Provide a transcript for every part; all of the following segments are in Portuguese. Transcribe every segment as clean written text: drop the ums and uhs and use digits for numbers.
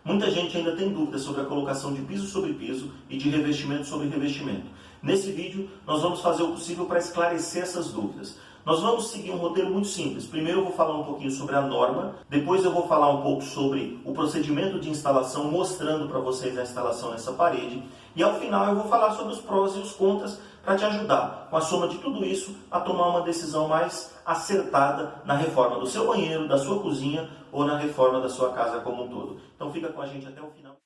Muita gente ainda tem dúvidas sobre a colocação de piso sobre piso e de revestimento sobre revestimento. Nesse vídeo, nós vamos fazer o possível para esclarecer essas dúvidas. Nós vamos seguir um roteiro muito simples. Primeiro eu vou falar um pouquinho sobre a norma, depois eu vou falar um pouco sobre o procedimento de instalação, mostrando para vocês a instalação nessa parede, e ao final eu vou falar sobre os prós e os contras para te ajudar, com a soma de tudo isso, a tomar uma decisão mais acertada na reforma do seu banheiro, da sua cozinha ou na reforma da sua casa como um todo. Então fica com a gente até o final.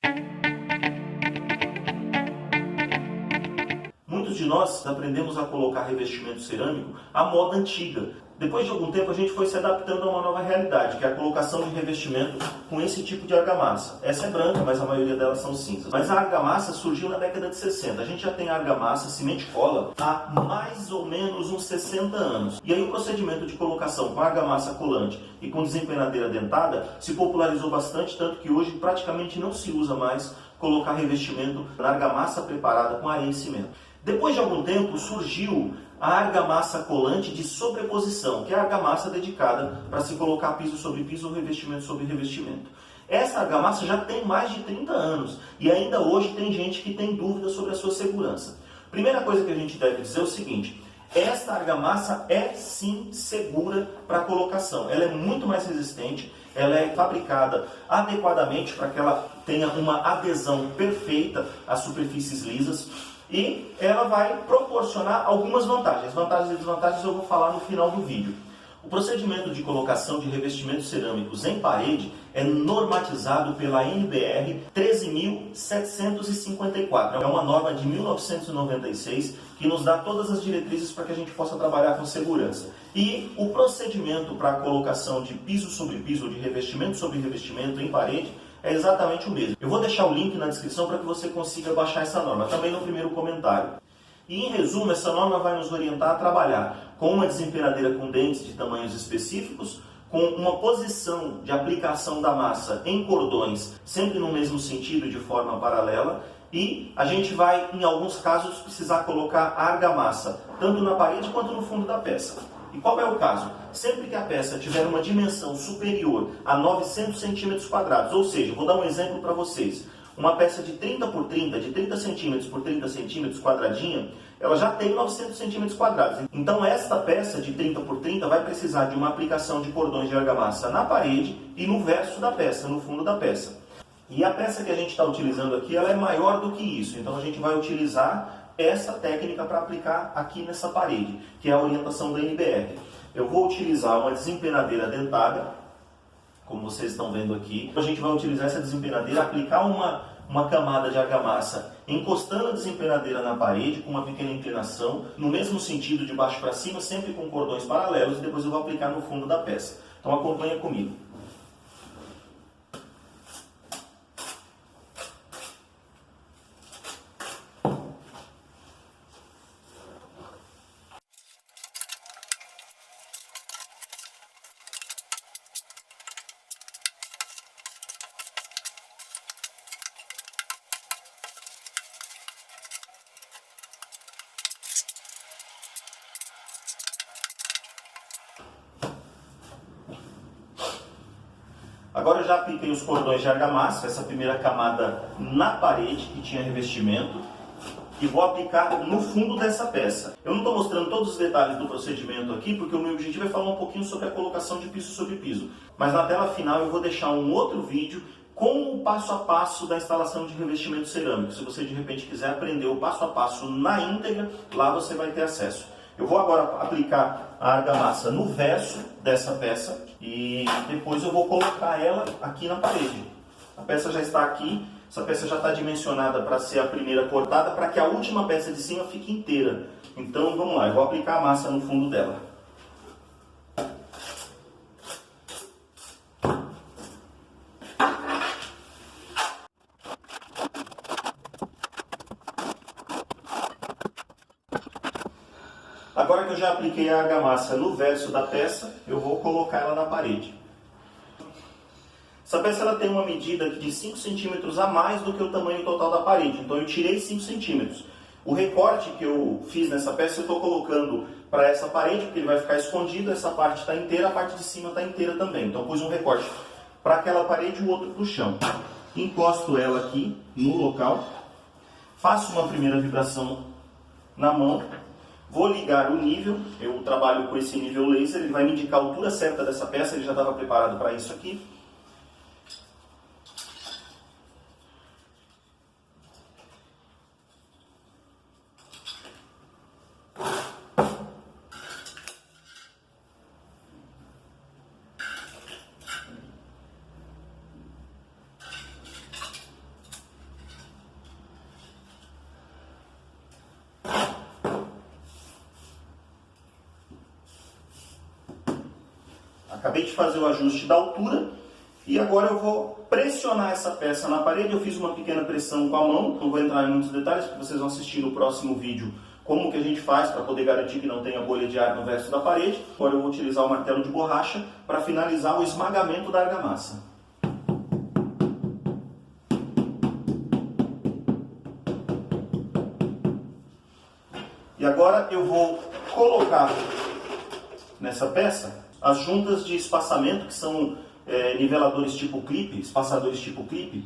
Muitos de nós aprendemos a colocar revestimento cerâmico à moda antiga. Depois de algum tempo a gente foi se adaptando a uma nova realidade, que é a colocação de revestimento com esse tipo de argamassa. Essa é branca, mas a maioria delas são cinzas. Mas a argamassa surgiu na década de 60. A gente já tem argamassa, cimento e cola, há mais ou menos uns 60 anos. E aí o procedimento de colocação com argamassa colante e com desempenadeira dentada se popularizou bastante, tanto que hoje praticamente não se usa mais colocar revestimento na argamassa preparada com areia e cimento. Depois de algum tempo surgiu a argamassa colante de sobreposição, que é a argamassa dedicada para se colocar piso sobre piso ou revestimento sobre revestimento. Essa argamassa já tem mais de 30 anos e ainda hoje tem gente que tem dúvidas sobre a sua segurança. Primeira coisa que a gente deve dizer é o seguinte: esta argamassa é sim segura para colocação. Ela é muito mais resistente, ela é fabricada adequadamente para que ela tenha uma adesão perfeita às superfícies lisas. E ela vai proporcionar algumas vantagens. Vantagens e desvantagens eu vou falar no final do vídeo. O procedimento de colocação de revestimentos cerâmicos em parede é normatizado pela NBR 13.754. É uma norma de 1996 que nos dá todas as diretrizes para que a gente possa trabalhar com segurança. E o procedimento para a colocação de piso sobre piso, ou de revestimento sobre revestimento em parede, é exatamente o mesmo. Eu vou deixar o link na descrição para que você consiga baixar essa norma, também no primeiro comentário. E em resumo, essa norma vai nos orientar a trabalhar com uma desempenadeira com dentes de tamanhos específicos, com uma posição de aplicação da massa em cordões, sempre no mesmo sentido, de forma paralela, e a gente vai, em alguns casos, precisar colocar a argamassa, tanto na parede quanto no fundo da peça. E qual é o caso? Sempre que a peça tiver uma dimensão superior a 900 centímetros quadrados, ou seja, vou dar um exemplo para vocês, uma peça de 30 por 30, de 30 centímetros por 30 centímetros quadradinha, ela já tem 900 centímetros quadrados. Então esta peça de 30 por 30 vai precisar de uma aplicação de cordões de argamassa na parede e no verso da peça, no fundo da peça. E a peça que a gente está utilizando aqui, ela é maior do que isso, então a gente vai utilizar essa técnica para aplicar aqui nessa parede, que é a orientação da NBR. Eu vou utilizar uma desempenadeira dentada, como vocês estão vendo aqui. A gente vai utilizar essa desempenadeira, aplicar uma camada de argamassa, encostando a desempenadeira na parede, com uma pequena inclinação, no mesmo sentido, de baixo para cima, sempre com cordões paralelos, e depois eu vou aplicar no fundo da peça. Então acompanha comigo. Agora eu já apliquei os cordões de argamassa, essa primeira camada na parede que tinha revestimento, e vou aplicar no fundo dessa peça. Eu não estou mostrando todos os detalhes do procedimento aqui, porque o meu objetivo é falar um pouquinho sobre a colocação de piso sobre piso. Mas na tela final eu vou deixar um outro vídeo com o passo a passo da instalação de revestimento cerâmico. Se você de repente quiser aprender o passo a passo na íntegra, lá você vai ter acesso. Eu vou agora aplicar a argamassa no verso dessa peça e depois eu vou colocar ela aqui na parede. A peça já está aqui, essa peça já está dimensionada para ser a primeira cortada, para que a última peça de cima fique inteira. Então vamos lá, eu vou aplicar a massa no fundo dela. Agora que eu já apliquei a argamassa no verso da peça, eu vou colocar ela na parede. Essa peça ela tem uma medida de 5 centímetros a mais do que o tamanho total da parede, então eu tirei 5 centímetros. O recorte que eu fiz nessa peça eu estou colocando para essa parede, porque ele vai ficar escondido, essa parte está inteira, a parte de cima está inteira também. Então eu pus um recorte para aquela parede e o outro para o chão. encosto ela aqui no local, faço uma primeira vibração na mão, vou ligar o nível, eu trabalho com esse nível laser, ele vai me indicar a altura certa dessa peça, ele já estava preparado para isso aqui. Acabei de fazer o ajuste da altura e agora eu vou pressionar essa peça na parede. Eu fiz uma pequena pressão com a mão, não vou entrar em muitos detalhes porque vocês vão assistir no próximo vídeo como que a gente faz para poder garantir que não tenha bolha de ar no verso da parede. Agora eu vou utilizar o martelo de borracha para finalizar o esmagamento da argamassa. E agora eu vou colocar nessa peça as juntas de espaçamento, que são niveladores tipo clipe, espaçadores tipo clipe.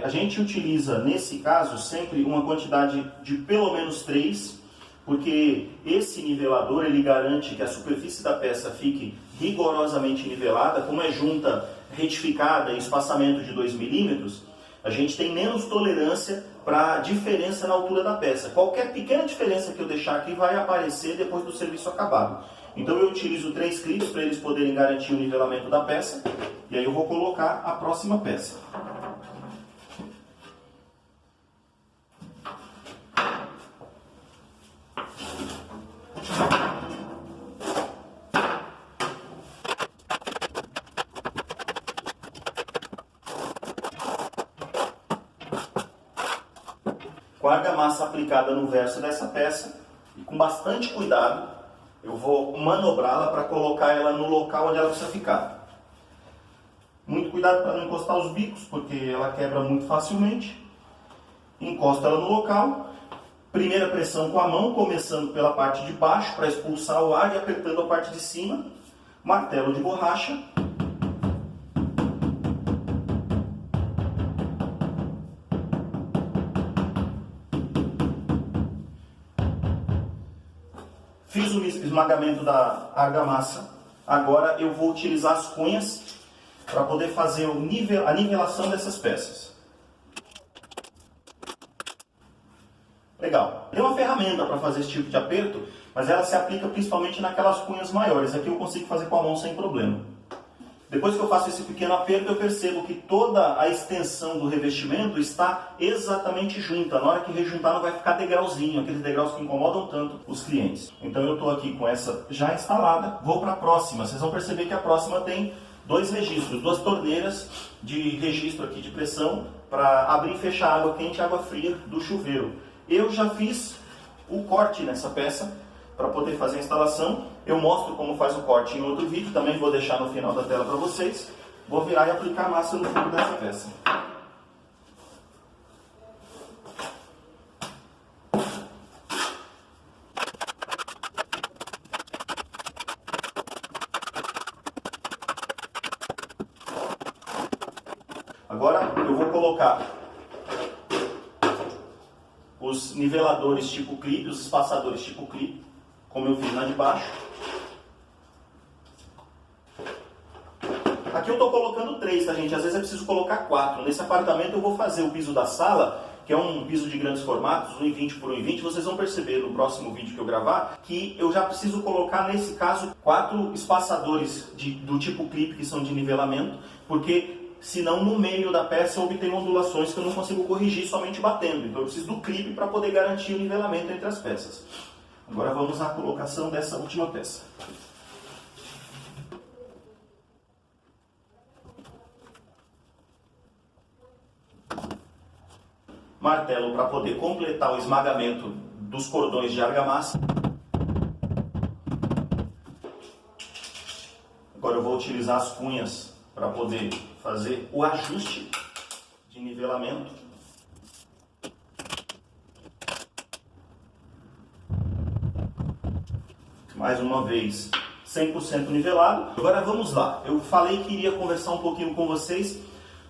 A gente utiliza, nesse caso, sempre uma quantidade de pelo menos 3, porque esse nivelador ele garante que a superfície da peça fique rigorosamente nivelada. Como é junta retificada e espaçamento de 2 milímetros, a gente tem menos tolerância para diferença na altura da peça. Qualquer pequena diferença que eu deixar aqui vai aparecer depois do serviço acabado. Então eu utilizo 3 clipes para eles poderem garantir o nivelamento da peça. E aí eu vou colocar a próxima peça. Com a argamassa aplicada no verso dessa peça, e com bastante cuidado, eu vou manobrá-la para colocar ela no local onde ela precisa ficar. Muito cuidado para não encostar os bicos, porque ela quebra muito facilmente. Encosto ela no local. Primeira pressão com a mão, começando pela parte de baixo para expulsar o ar e apertando a parte de cima. Martelo de borracha. Fiz o esmagamento da argamassa. Agora eu vou utilizar as cunhas para poder fazer a nivelação dessas peças. Legal. Tem uma ferramenta para fazer esse tipo de aperto, mas ela se aplica principalmente naquelas cunhas maiores. Aqui eu consigo fazer com a mão sem problema. Depois que eu faço esse pequeno aperto, eu percebo que toda a extensão do revestimento está exatamente junta. Na hora que rejuntar não vai ficar degrauzinho, aqueles degraus que incomodam tanto os clientes. Então eu estou aqui com essa já instalada, vou para a próxima. Vocês vão perceber que a próxima tem 2 registros, 2 torneiras de registro aqui de pressão para abrir e fechar água quente e água fria do chuveiro. Eu já fiz o corte nessa peça para poder fazer a instalação. Eu mostro como faz o corte em outro vídeo, também vou deixar no final da tela para vocês. Vou virar e aplicar a massa no fundo dessa peça. Agora eu vou colocar os niveladores tipo clipe, os espaçadores tipo clipe, como eu fiz na de baixo. Aqui eu estou colocando 3, tá, gente? Às vezes é preciso colocar 4. Nesse apartamento eu vou fazer o piso da sala, que é um piso de grandes formatos, 1,20 por 1,20. Vocês vão perceber no próximo vídeo que eu gravar que eu já preciso colocar, nesse caso, 4 espaçadores do tipo clipe, que são de nivelamento, porque senão no meio da peça eu obtenho ondulações que eu não consigo corrigir somente batendo. Então eu preciso do clipe para poder garantir o nivelamento entre as peças. Agora vamos à colocação dessa última peça. Martelo para poder completar o esmagamento dos cordões de argamassa. Agora eu vou utilizar as cunhas para poder fazer o ajuste de nivelamento. Mais uma vez, 100% nivelado. Agora vamos lá. Eu falei que iria conversar um pouquinho com vocês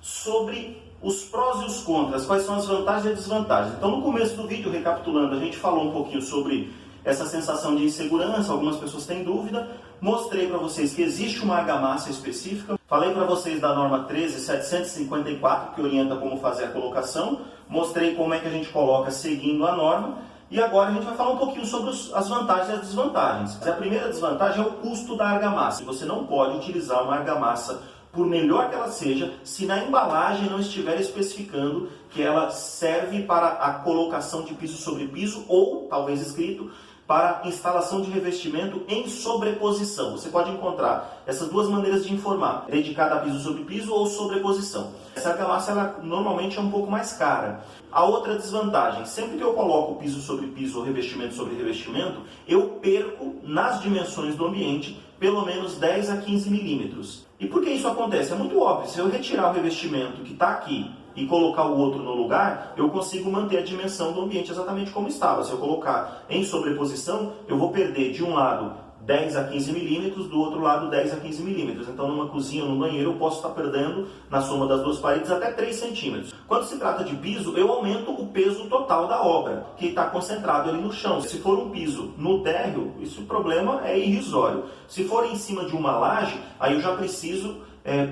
sobre os prós e os contras, quais são as vantagens e desvantagens. Então, no começo do vídeo, recapitulando, a gente falou um pouquinho sobre essa sensação de insegurança, algumas pessoas têm dúvida. Mostrei para vocês que existe uma argamassa específica. Falei para vocês da norma 13754, que orienta como fazer a colocação. Mostrei como é que a gente coloca seguindo a norma. E agora a gente vai falar um pouquinho sobre as vantagens e as desvantagens. A primeira desvantagem é o custo da argamassa. Você não pode utilizar uma argamassa, por melhor que ela seja, se na embalagem não estiver especificando que ela serve para a colocação de piso sobre piso ou, talvez escrito, para instalação de revestimento em sobreposição. Você pode encontrar essas duas maneiras de informar, dedicada a piso sobre piso ou sobreposição. Essa argamassa ela normalmente é um pouco mais cara. A outra desvantagem, sempre que eu coloco piso sobre piso ou revestimento sobre revestimento, eu perco nas dimensões do ambiente pelo menos 10 a 15 milímetros. E por que isso acontece? É muito óbvio. Se eu retirar o revestimento que está aqui e colocar o outro no lugar, eu consigo manter a dimensão do ambiente exatamente como estava. Se eu colocar em sobreposição, eu vou perder de um lado 10 a 15 milímetros, do outro lado 10 a 15 milímetros. Então, numa cozinha ou no banheiro, eu posso estar perdendo, na soma das duas paredes, até 3 centímetros. Quando se trata de piso, eu aumento o peso total da obra, que está concentrado ali no chão. Se for um piso no térreo, o problema é irrisório. Se for em cima de uma laje, aí eu já preciso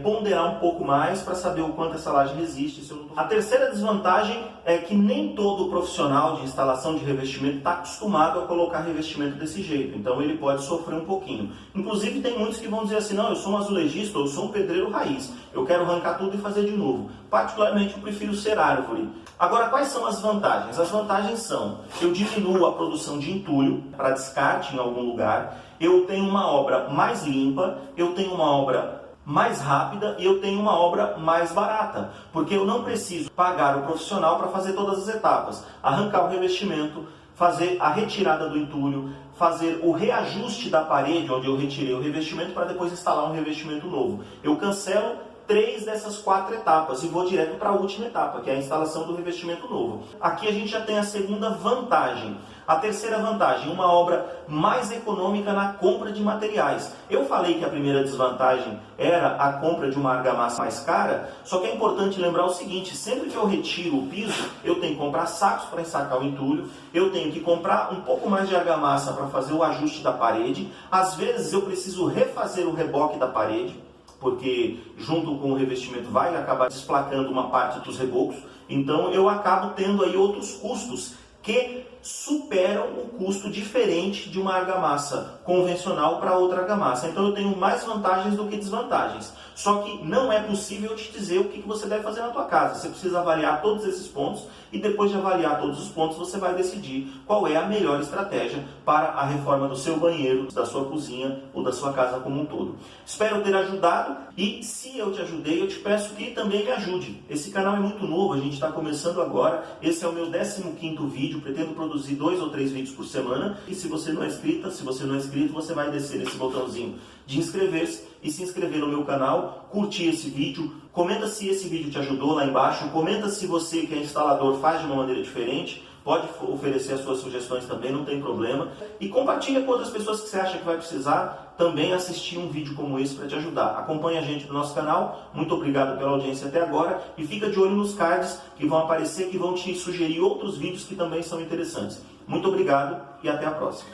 ponderar um pouco mais para saber o quanto essa laje resiste. A terceira desvantagem é que nem todo profissional de instalação de revestimento está acostumado a colocar revestimento desse jeito, então ele pode sofrer um pouquinho. Inclusive tem muitos que vão dizer assim, não, eu sou um azulejista ou eu sou um pedreiro raiz, eu quero arrancar tudo e fazer de novo. Particularmente eu prefiro ser árvore. Agora, quais são as vantagens? As vantagens são, eu diminuo a produção de entulho para descarte em algum lugar, eu tenho uma obra mais limpa, eu tenho uma obra mais rápida e eu tenho uma obra mais barata, porque eu não preciso pagar o profissional para fazer todas as etapas, arrancar o revestimento, fazer a retirada do entulho, fazer o reajuste da parede onde eu retirei o revestimento para depois instalar um revestimento novo. Eu cancelo 3 dessas 4 etapas e vou direto para a última etapa, que é a instalação do revestimento novo. Aqui a gente já tem a segunda vantagem. A terceira vantagem, uma obra mais econômica na compra de materiais. Eu falei que a primeira desvantagem era a compra de uma argamassa mais cara, só que é importante lembrar o seguinte, sempre que eu retiro o piso, eu tenho que comprar sacos para ensacar o entulho, eu tenho que comprar um pouco mais de argamassa para fazer o ajuste da parede, às vezes eu preciso refazer o reboque da parede, porque junto com o revestimento vai acabar desplacando uma parte dos rebocos, então eu acabo tendo aí outros custos que superam o custo diferente de uma argamassa convencional para outra argamassa. Então eu tenho mais vantagens do que desvantagens. Só que não é possível te dizer o que você deve fazer na tua casa. Você precisa avaliar todos esses pontos e depois de avaliar todos os pontos você vai decidir qual é a melhor estratégia para a reforma do seu banheiro, da sua cozinha ou da sua casa como um todo. Espero ter ajudado e se eu te ajudei, eu te peço que também me ajude. Esse canal é muito novo, a gente está começando agora. Esse é o meu 15º vídeo, pretendo produzir 2 ou 3 vídeos por semana. E se você não é inscrita, se você não é inscrito, você vai descer nesse botãozinho de inscrever-se e se inscrever no meu canal, curtir esse vídeo, comenta se esse vídeo te ajudou lá embaixo, comenta se você que é instalador faz de uma maneira diferente, pode oferecer as suas sugestões também, não tem problema. E compartilha com outras pessoas que você acha que vai precisar também assistir um vídeo como esse para te ajudar. Acompanhe a gente no nosso canal, muito obrigado pela audiência até agora e fica de olho nos cards que vão aparecer, que vão te sugerir outros vídeos que também são interessantes. Muito obrigado e até a próxima.